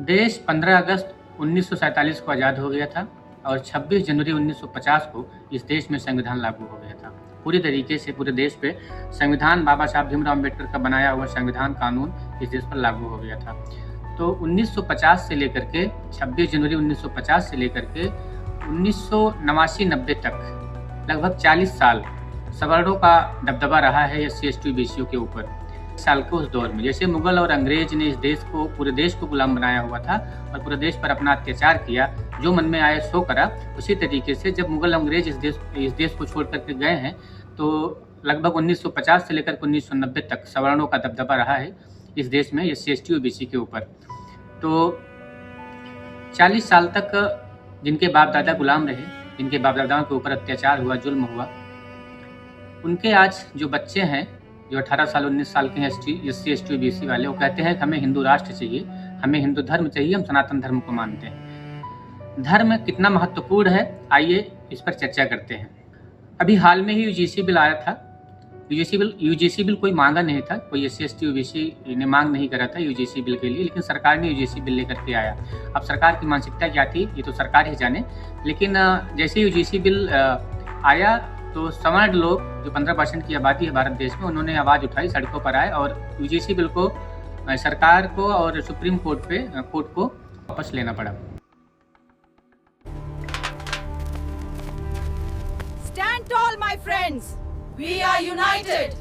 देश 15 अगस्त 1947 को आज़ाद हो गया था और 26 जनवरी 1950 को इस देश में संविधान लागू हो गया था। पूरी तरीके से पूरे देश पे संविधान बाबा साहब भीमराव अम्बेडकर का बनाया हुआ संविधान कानून इस देश पर लागू हो गया था। तो 1950 से लेकर के 26 जनवरी 1950 से लेकर के 1989-90 तक लगभग 40 साल सवर्णों का दबदबा रहा है एससी एसटी ओबीसी के ऊपर। साल के उस दौर में जैसे मुगल और अंग्रेज ने इस देश को पूरे देश को गुलाम बनाया हुआ था और पूरे देश पर अपना अत्याचार किया, जो मन में आए सो करा। उसी तरीके से जब मुगल अंग्रेज इस देश को छोड़ करके गए हैं तो लगभग 1950 से लेकर 1990 तक सवर्णों का दबदबा रहा है इस देश में एससी एसटी ओबीसी के ऊपर। तो 40 साल तक जिनके बाप दादा गुलाम रहे, जिनके बाप दादाओं के ऊपर अत्याचार हुआ, जुल्म हुआ, उनके आज जो बच्चे हैं, जो 18 साल 19 साल के हैं एससी एसटी ओबीसी वाले, वो कहते हैं कि हमें हिंदू राष्ट्र चाहिए, हमें हिंदू धर्म चाहिए, हम सनातन धर्म को मानते हैं। धर्म कितना महत्वपूर्ण है, आइए इस पर चर्चा करते हैं। अभी हाल में ही यूजीसी बिल आया था। यूजीसी बिल कोई मांगा नहीं था, कोई एससी एसटी ओबीसी ने मांग नहीं करा था यूजीसी बिल के लिए, लेकिन सरकार ने यूजीसी बिल लेकर के आया। अब सरकार की मानसिकता क्या थी ये तो सरकार ही जाने, लेकिन जैसे यूजीसी बिल आया तो सवर्ण लोग, जो 15% की आबादी है भारत देश में, उन्होंने आवाज़ उठाई, सड़कों पर आए और यूजीसी बिल को सरकार को और सुप्रीम कोर्ट को वापस लेना पड़ा। Stand tall, my friends. We are united.